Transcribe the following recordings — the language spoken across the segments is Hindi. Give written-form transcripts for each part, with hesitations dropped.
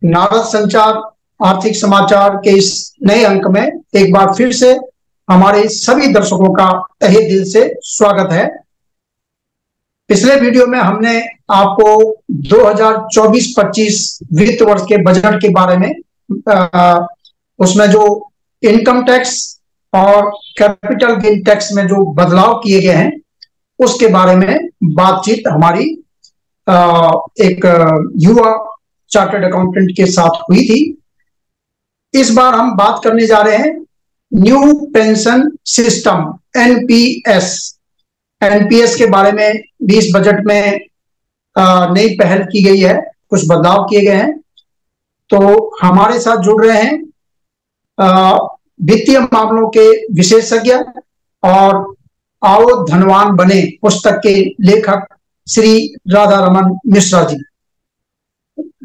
नारद संचार आर्थिक समाचार के इस नए अंक में एक बार फिर से हमारे सभी दर्शकों का तहे दिल से स्वागत है। पिछले वीडियो में हमने आपको 2024-25 वित्त वर्ष के बजट के बारे में उसमें जो इनकम टैक्स और कैपिटल गेन टैक्स में जो बदलाव किए गए हैं उसके बारे में बातचीत हमारी एक युवा चार्टर्ड अकाउंटेंट के साथ हुई थी। इस बार हम बात करने जा रहे हैं न्यू पेंशन सिस्टम एनपीएस के बारे में भी। इस बजट में नई पहल की गई है, कुछ बदलाव किए गए हैं। तो हमारे साथ जुड़ रहे हैं वित्तीय मामलों के विशेषज्ञ और आओ धनवान बने पुस्तक के लेखक श्री राधा रमन मिश्रा जी।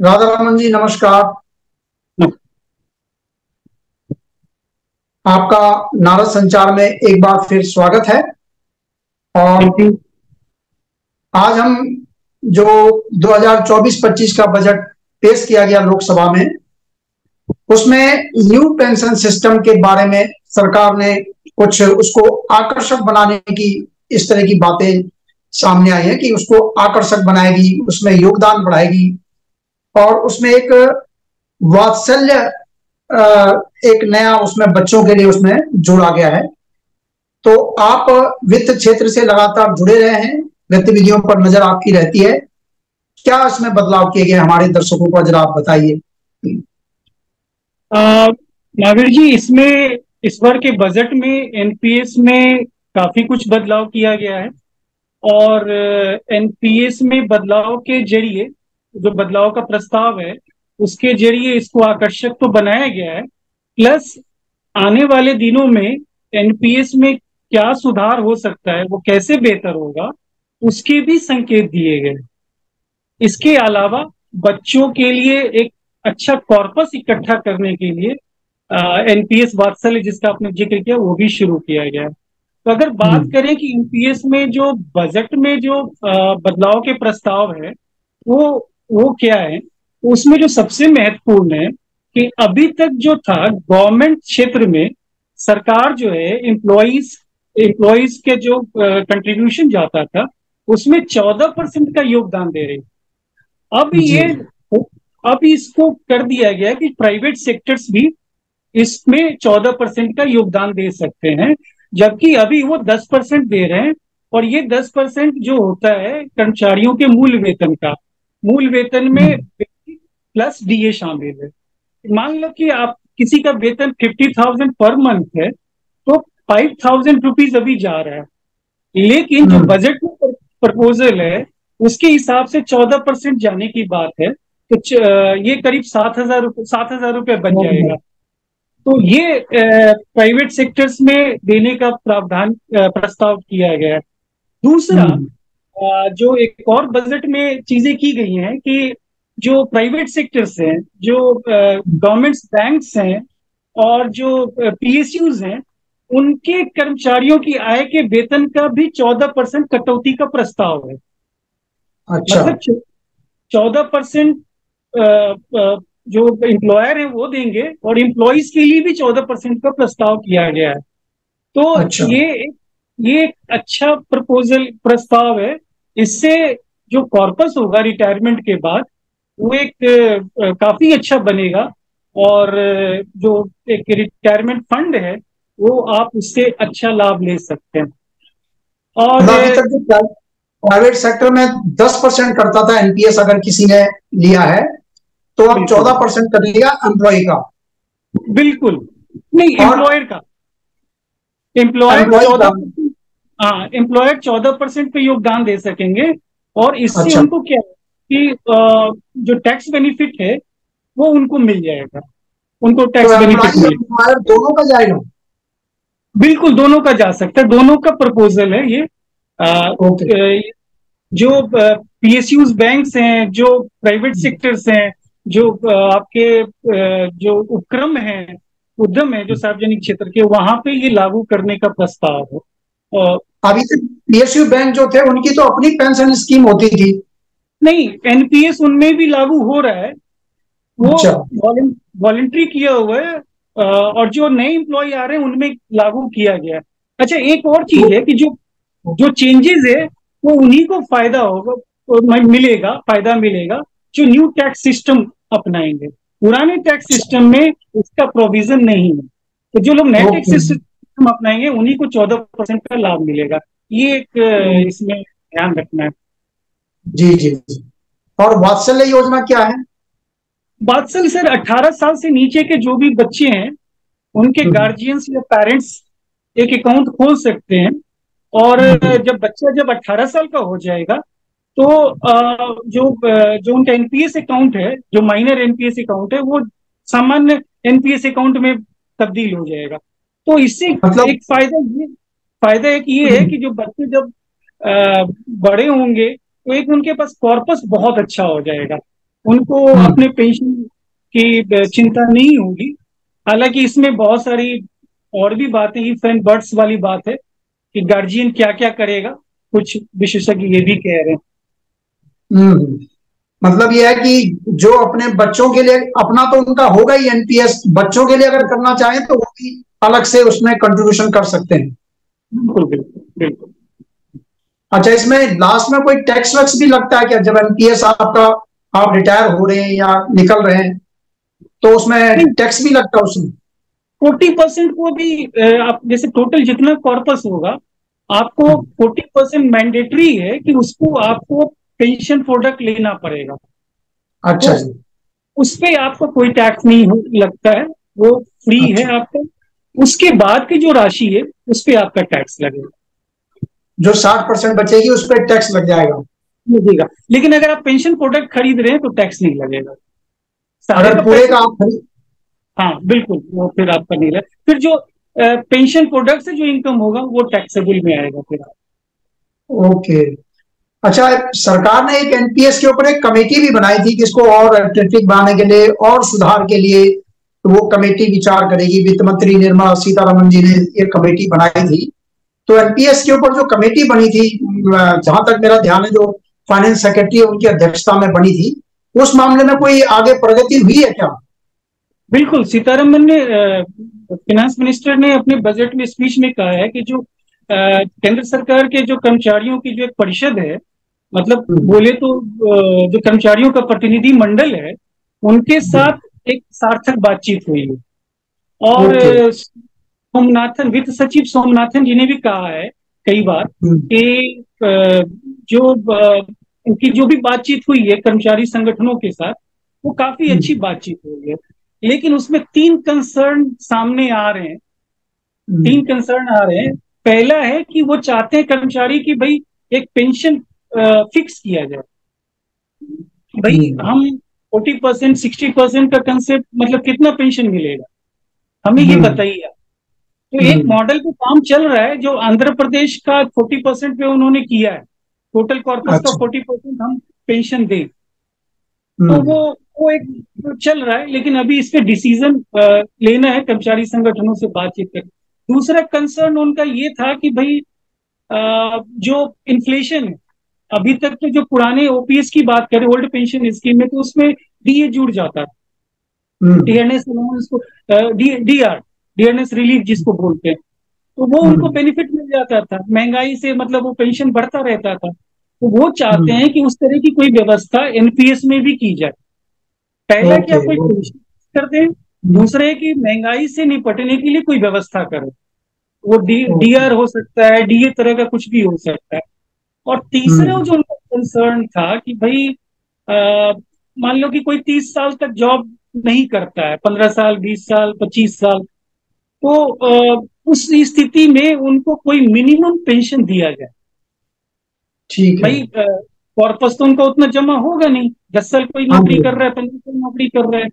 राधा रमन जी नमस्कार। आपका नारद संचार में एक बार फिर स्वागत है। और आज हम जो 2024-25 का बजट पेश किया गया लोकसभा में, उसमें न्यू पेंशन सिस्टम के बारे में सरकार ने कुछ उसको आकर्षक बनाने की इस तरह की बातें सामने आई है कि उसको आकर्षक बनाएगी, उसमें योगदान बढ़ाएगी और उसमें एक वात्सल्य एक नया उसमें बच्चों के लिए उसमें जोड़ा गया है। तो आप वित्त क्षेत्र से लगातार जुड़े रहे हैं, गतिविधियों पर नजर आपकी रहती है, क्या इसमें बदलाव किए गए हमारे दर्शकों को जरा आप बताइए। नागर जी, इसमें इस बार के बजट में एनपीएस में काफी कुछ बदलाव किया गया है और एनपीएस में बदलाव के जरिए जो बदलाव का प्रस्ताव है उसके जरिए इसको आकर्षक तो बनाया गया है, प्लस आने वाले दिनों में एनपीएस में क्या सुधार हो सकता है, वो कैसे बेहतर होगा, उसके भी संकेत दिए गए। इसके अलावा बच्चों के लिए एक अच्छा कॉर्पस इकट्ठा करने के लिए एनपीएस वात्सल्य जिसका आपने जिक्र किया वो भी शुरू किया गया है। तो अगर बात करें कि एनपीएस में जो बजट में जो बदलाव के प्रस्ताव है वो क्या है, उसमें जो सबसे महत्वपूर्ण है कि अभी तक जो था गवर्नमेंट क्षेत्र में सरकार जो है एम्प्लॉइज के जो कंट्रीब्यूशन जाता था उसमें 14% का योगदान दे रही। अब इसको कर दिया गया कि प्राइवेट सेक्टर्स भी इसमें 14% का योगदान दे सकते हैं, जबकि अभी वो 10% दे रहे हैं। और ये 10% जो होता है कर्मचारियों के मूल वेतन में प्लस डीए शामिल है। मान लो कि आप किसी का वेतन 50,000 पर मंथ है तो 5,000 रुपीज अभी जा रहा है, लेकिन जो बजट में प्रपोजल है उसके हिसाब से 14% जाने की बात है, तो ये करीब 7,000 रुपये बन जाएगा। तो ये प्राइवेट सेक्टर्स में देने का प्रस्ताव किया गया है। दूसरा, जो एक और बजट में चीजें की गई हैं कि जो प्राइवेट सेक्टर्स हैं, जो गवर्नमेंट बैंक्स हैं और जो पीएसयूज हैं, उनके कर्मचारियों की आय के वेतन का भी 14% कटौती का प्रस्ताव है। अच्छा। मतलब 14% जो एम्प्लॉयर है वो देंगे और एम्प्लॉइज के लिए भी 14% का प्रस्ताव किया गया है। तो अच्छा। ये एक अच्छा प्रस्ताव है। इससे जो कॉर्पस होगा रिटायरमेंट के बाद वो एक काफी अच्छा बनेगा और जो एक रिटायरमेंट फंड है वो आप उससे अच्छा लाभ ले सकते हैं। और अभी तक जो प्राइवेट सेक्टर में 10% करता था एनपीएस, अगर किसी ने लिया है तो अब 14% कटेगा एम्प्लॉय का। बिल्कुल नहीं, एम्प्लॉयर 14% पे योगदान दे सकेंगे और इससे अच्छा। उनको क्या है कि जो टैक्स बेनिफिट है वो उनको मिल जाएगा, उनको टैक्स बेनिफिट मिलेगा। दोनों का जाएगा? बिल्कुल, दोनों का जा सकता है, दोनों का प्रपोजल है ये। जो पीएसयूज बैंक्स हैं, जो प्राइवेट सेक्टर्स हैं, जो आपके जो उद्यम है जो सार्वजनिक क्षेत्र के, वहां पे ये लागू करने का प्रस्ताव है। अभी तक पीएसयू बैंक जो थे उनकी तो अपनी पेंशन स्कीम होती थी। नहीं, एनपीएस उनमें भी लागू हो रहा है, वो अच्छा। वॉलेंट्री किया हुआ है, और जो नए एम्प्लॉय आ रहे हैं उनमें लागू किया गया है। अच्छा, एक और चीज है कि जो जो चेंजेस है वो उन्हीं को फायदा होगा, मिलेगा, फायदा मिलेगा जो न्यू टैक्स सिस्टम अपनाएंगे। पुराने टैक्स सिस्टम में इसका प्रोविजन नहीं है, तो जो लोग नए टैक्स ओके। सिस्टम अपनाएंगे उन्हीं को 14% का लाभ मिलेगा। ये एक इसमें ध्यान रखना है। जी जी जी। और वात्सल्य योजना क्या है? बादशाह सर, 18 साल से नीचे के जो भी बच्चे हैं उनके हम्म, गार्जियंस या पेरेंट्स एक अकाउंट खोल सकते हैं। और हम्म, जब 18 साल का हो जाएगा तो जो उनका एनपीएस अकाउंट है, जो माइनर एनपीएस अकाउंट है, वो सामान्य एनपीएस अकाउंट में तब्दील हो जाएगा। तो इससे मतलब। एक फायदा एक ये है कि जो बच्चे जब अ, बड़े होंगे तो एक उनके पास कॉर्पस बहुत अच्छा हो जाएगा, उनको हम्म, अपने पेंशन की चिंता नहीं होगी। हालांकि इसमें बहुत सारी और भी बातें, इफ एंड बट्स वाली बात है कि गार्जियन क्या क्या करेगा, कुछ विशेषज्ञ ये भी कह रहे हैं। हम्म। मतलब ये है कि जो अपने बच्चों के लिए अपना तो उनका होगा ही एनपीएस, बच्चों के लिए अगर करना चाहें तो वो भी अलग से उसमें कंट्रीब्यूशन कर सकते हैं। बिल्कुल बिल्कुल बिल्कुल। अच्छा, इसमें लास्ट में कोई टैक्स वैक्स भी लगता है क्या जब एनपीएस आपका, आप रिटायर हो रहे हैं या निकल रहे हैं, तो उसमें नहीं, टैक्स भी लगता है उसमें? 40% को भी आप जैसे टोटल जितना कॉर्पस होगा आपको हम्म, 40% मैंडेटरी है कि उसको आपको पेंशन प्रोडक्ट लेना पड़ेगा। अच्छा तो जी। उस पे आपको कोई टैक्स नहीं लगता है, वो फ्री है अच्छा, आपको। उसके बाद की जो राशि है उस पे आपका टैक्स लगेगा। जो 60% बचेगी उस पर टैक्स लग जाएगा? लगेगा, लेकिन अगर आप पेंशन प्रोडक्ट खरीद रहे हैं तो टैक्स नहीं लगेगा। सारे अगर का पूरे पैसा का तो, आप खरीद। हाँ बिल्कुल, वो फिर आपका नहीं लगेगा। फिर जो पेंशन प्रोडक्ट से जो इनकम होगा वो टैक्सेबल में आएगा फिर आप। ओके। अच्छा, सरकार ने एक एनपीएस के ऊपर एक कमेटी भी बनाई थी कि इसको और अट्रैक्टिव बनाने के लिए और सुधार के लिए, तो वो कमेटी विचार करेगी। वित्त मंत्री निर्मला सीतारमन जी ने एक कमेटी बनाई थी। तो एनपीएस के ऊपर जो कमेटी बनी थी, जहां तक मेरा ध्यान है, जो फाइनेंस सेक्रेटरी है उनकी अध्यक्षता में बनी थी, उस मामले में कोई आगे प्रगति हुई है क्या? बिल्कुल, सीतारमन ने, फाइनेंस मिनिस्टर ने अपने बजट में स्पीच में कहा है कि जो केंद्र सरकार के जो कर्मचारियों की जो एक परिषद है, मतलब हम्म, बोले तो जो कर्मचारियों का प्रतिनिधि मंडल है, उनके हम्म, साथ एक सार्थक बातचीत हुई है। और ओके। सोमनाथन, वित्त सचिव सोमनाथन जी ने भी कहा है कई बार हम्म, कि जो उनकी जो भी बातचीत हुई है कर्मचारी संगठनों के साथ, वो काफी अच्छी हम्म, बातचीत हुई है। लेकिन उसमें तीन कंसर्न सामने आ रहे हैं। हम्म, तीन कंसर्न आ रहे हैं। पहला है कि वो चाहते हैं कर्मचारी की भाई एक पेंशन फिक्स किया जाए। भाई हम्म, हम 40%, 60% का कंसेप्ट, मतलब कितना पेंशन मिलेगा, हमें ये हम्म, बताइए। तो एक हम्म, मॉडल पे काम चल रहा है जो आंध्र प्रदेश का 40% पे उन्होंने किया है, टोटल कॉर्पस का अच्छा। 40% हम पेंशन दें। तो हम्म, वो एक तो चल रहा है, लेकिन अभी इस पे डिसीजन लेना है, कर्मचारी संगठनों से बातचीत कर। दूसरा कंसर्न उनका ये था कि भाई जो इन्फ्लेशन है, अभी तक तो जो पुराने ओपीएस की बात करें, ओल्ड पेंशन स्कीम में, तो उसमें डीए जुड़ जाता है, हम्म, डीएनएस अलाउंस को, डीआर, डीएनएस रिलीफ जिसको बोलते हैं, तो वो उनको हम्म, बेनिफिट मिल जाता था महंगाई से, मतलब वो पेंशन बढ़ता रहता था। तो वो चाहते हम्म, हैं कि उस तरह की कोई व्यवस्था एनपीएस में भी की जाए। पहला कि ओके, आप कोई ओके। पेंशन कर दें, दूसरे कि महंगाई से निपटने के लिए कोई व्यवस्था करें। वो ओके। डीआर हो सकता है, डीए तरह का कुछ भी हो सकता है। और तीसरा हम्म, जो उनका कंसर्न था कि भाई अ, मान लो कि कोई 30 साल तक जॉब नहीं करता है, 15 साल, 20 साल, 25 साल, तो उस स्थिति में उनको कोई मिनिमम पेंशन दिया जाए। ठीक है। भाई कॉर्पस तो उनका उतना जमा होगा नहीं, 10 साल कोई हाँ नौकरी जी। कर रहा है, 15 साल नौकरी कर रहा है,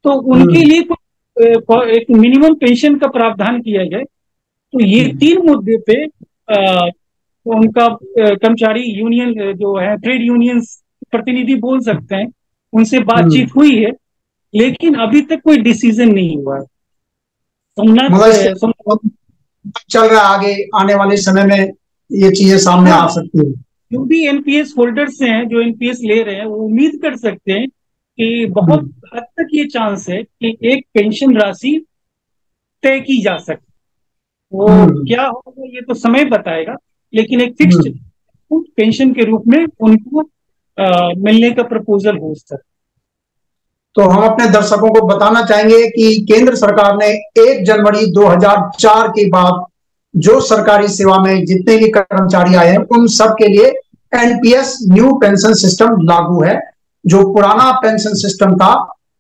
तो उनके हम्म, लिए एक मिनिमम पेंशन का प्रावधान किया जाए। तो ये हम्म, तीन मुद्दे पे उनका कर्मचारी यूनियन जो है, ट्रेड यूनियन प्रतिनिधि बोल सकते हैं, उनसे हम्म। बातचीत हुई है, लेकिन अभी तक कोई डिसीजन नहीं हुआ है। मतलब सोमनाथ इसके बहुत चल रहा है, आगे आने वाले समय में ये चीजें सामने हाँ, आ सकती है। जो भी एनपीएस होल्डर्स हैं, जो एनपीएस ले रहे हैं, वो उम्मीद कर सकते हैं कि बहुत हद तक ये चांस है कि एक पेंशन राशि तय की जा सके। वो क्या होगा ये तो समय बताएगा, लेकिन एक फिक्स्ड पेंशन के रूप में उनको मिलने का प्रपोजल हो सकता है। तो हम अपने दर्शकों को बताना चाहेंगे कि केंद्र सरकार ने 1 जनवरी 2004 के बाद जो सरकारी सेवा में जितने भी कर्मचारी आए हैं उन सब के लिए एनपीएस न्यू पेंशन सिस्टम लागू है। जो पुराना पेंशन सिस्टम था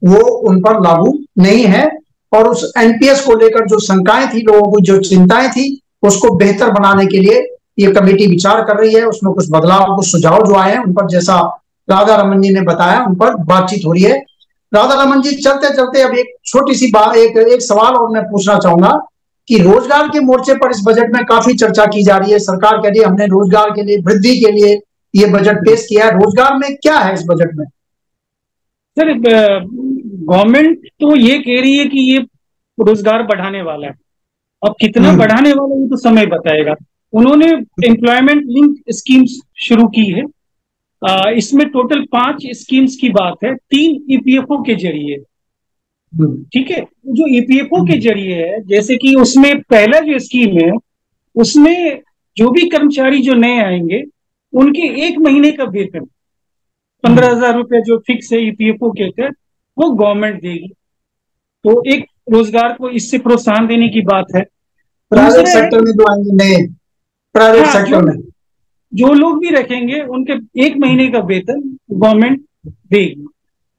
वो उन पर लागू नहीं है, और उस एनपीएस को लेकर जो शंकाएं थी, लोगों को जो चिंताएं थी, उसको बेहतर बनाने के लिए ये कमेटी विचार कर रही है। उसमें कुछ बदलाव, कुछ सुझाव जो आए हैं उन पर, जैसा राधा रमन जी ने बताया, उन पर बातचीत हो रही है। राधा रमन जी, चलते चलते अब एक छोटी सी बात, एक सवाल और मैं पूछना चाहूंगा कि रोजगार के मोर्चे पर इस बजट में काफी चर्चा की जा रही है। सरकार कह रही है हमने रोजगार के लिए, वृद्धि के लिए ये बजट पेश किया है। रोजगार में क्या है इस बजट में? सर, गवर्नमेंट तो ये कह रही है कि ये रोजगार बढ़ाने वाला है। अब कितना बढ़ाने वाला है ये तो समय बताएगा। उन्होंने एम्प्लॉयमेंट लिंक स्कीम्स शुरू की है। इसमें टोटल 5 स्कीम्स की बात है, 3 ईपीएफओ के जरिए। ठीक है, जो ईपीएफओ के जरिए है, जैसे कि उसमें पहला जो स्कीम है उसमें जो भी कर्मचारी जो नए आएंगे उनके 1 महीने का वेतन 15,000 रुपये जो फिक्स है ईपीएफओ के तहत, वो गवर्नमेंट देगी। तो एक रोजगार को इससे प्रोत्साहन देने की बात है। प्राइवेट सेक्टर में जो आएंगे नए, प्राइवेट सेक्टर में जो लोग भी रखेंगे उनके 1 महीने का वेतन गवर्नमेंट देगी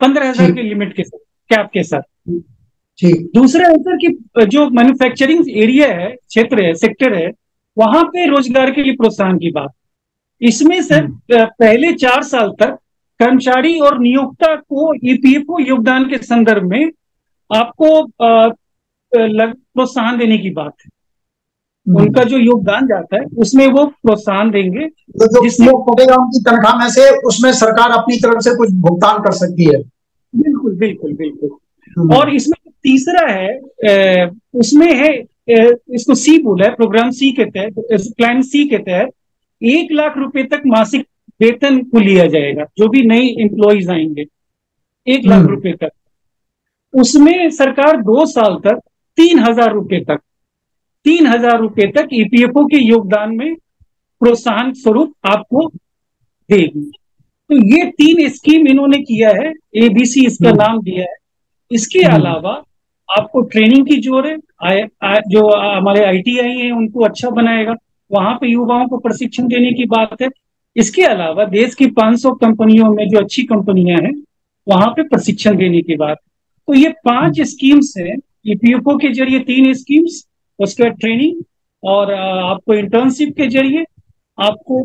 15,000 के लिमिट के साथ, कैप के साथ। दूसरा है सर कि जो मैन्युफैक्चरिंग एरिया है, क्षेत्र है, सेक्टर है, वहां पे रोजगार के लिए प्रोत्साहन की बात। इसमें सर पहले 4 साल तक कर्मचारी और नियोक्ता को ईपीएफओ योगदान के संदर्भ में आपको प्रोत्साहन देने की बात है। उनका जो योगदान जाता है उसमें वो प्रोत्साहन देंगे, तो जिससे उनकी तनख्वाह में से उसमें सरकार अपनी तरफ से कुछ भुगतान कर सकती है। बिल्कुल बिल्कुल बिल्कुल। और इसमें तीसरा है, उसमें है, इसको सी बोला है, प्रोग्राम सी के तहत, प्लान सी के तहत 1 लाख रुपए तक मासिक वेतन को लिया जाएगा। जो भी नई एम्प्लॉइज आएंगे 1 लाख रुपए तक, उसमें सरकार 2 साल तक 3,000 रुपए तक ईपीएफओ के योगदान में प्रोत्साहन स्वरूप आपको देगी। तो ये 3 स्कीम इन्होंने किया है, एबीसी इसका नाम दिया है। इसके अलावा आपको ट्रेनिंग की जोर है, जो हमारे आईटीआई हैं उनको अच्छा बनाएगा, वहां पे युवाओं को प्रशिक्षण देने की बात है। इसके अलावा देश की 500 कंपनियों में जो अच्छी कंपनियां हैं वहां पे प्रशिक्षण देने की बात। तो ये 5 स्कीम्स हैं ईपीएफओ के जरिए, 3 स्कीम्स, उसके बाद ट्रेनिंग, और आपको इंटर्नशिप के जरिए आपको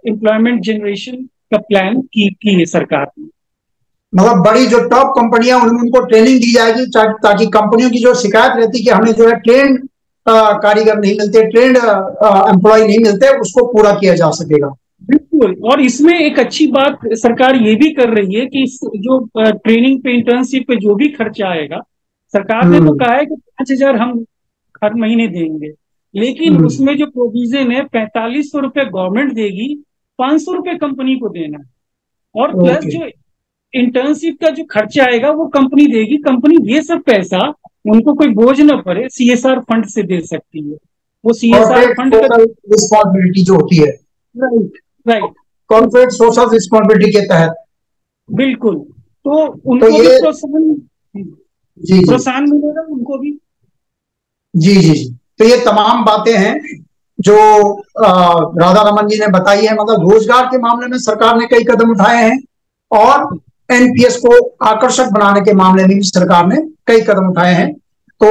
एम्प्लॉयमेंट जनरेशन का प्लान की है सरकार ने। मतलब बड़ी जो टॉप कंपनियां उनको ट्रेनिंग दी जाएगी, ताकि कंपनियों की जो शिकायत रहती है कि हमें जो है ट्रेंड कारीगर नहीं मिलते, ट्रेंड एम्प्लॉय नहीं मिलते, उसको पूरा किया जा सकेगा। बिल्कुल। और इसमें एक अच्छी बात सरकार ये भी कर रही है कि जो ट्रेनिंग पे, इंटर्नशिप पे जो भी खर्चा आएगा, सरकार ने तो कहा है कि 5,000 हम हर महीने देंगे, लेकिन उसमें जो प्रोविजन है 4,500 रुपये गवर्नमेंट देगी, 500 रुपये कंपनी को देना है, और प्लस जो इंटर्नशिप का जो खर्चा आएगा वो कंपनी देगी। कंपनी ये सब पैसा उनको कोई बोझ न पड़े, सीएसआर फंड से दे सकती है। वो सीएसआर फंड का रिस्पॉन्सिबिलिटी जो होती है, राइट, कॉर्पोरेट सोशल रिस्पॉन्सिबिलिटी के तहत। बिल्कुल। तो उनको भी प्रोत्साहन मिलेगा, उनको भी। जी जी जी। तो ये तमाम बातें हैं जो राधा रमन जी ने बताई है। मतलब रोजगार के मामले में सरकार ने कई कदम उठाए हैं, और एनपीएस को आकर्षक बनाने के मामले में भी सरकार ने कई कदम उठाए हैं। तो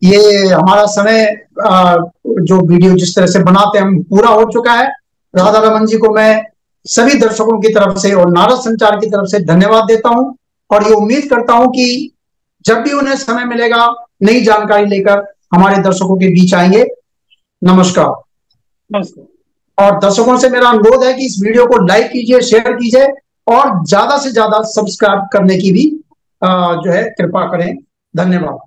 ये हमारा समय जो वीडियो जिस तरह से बनाते हैं हम पूरा हो चुका है। राधा रमन जी को मैं सभी दर्शकों की तरफ से और नारद संचार की तरफ से धन्यवाद देता हूं, और ये उम्मीद करता हूं कि जब भी उन्हें समय मिलेगा नई जानकारी लेकर हमारे दर्शकों के बीच आएंगे। नमस्कार। नमस्कार। और दर्शकों से मेरा अनुरोध है कि इस वीडियो को लाइक कीजिए, शेयर कीजिए, और ज्यादा से ज्यादा सब्सक्राइब करने की भी जो है कृपा करें। धन्यवाद।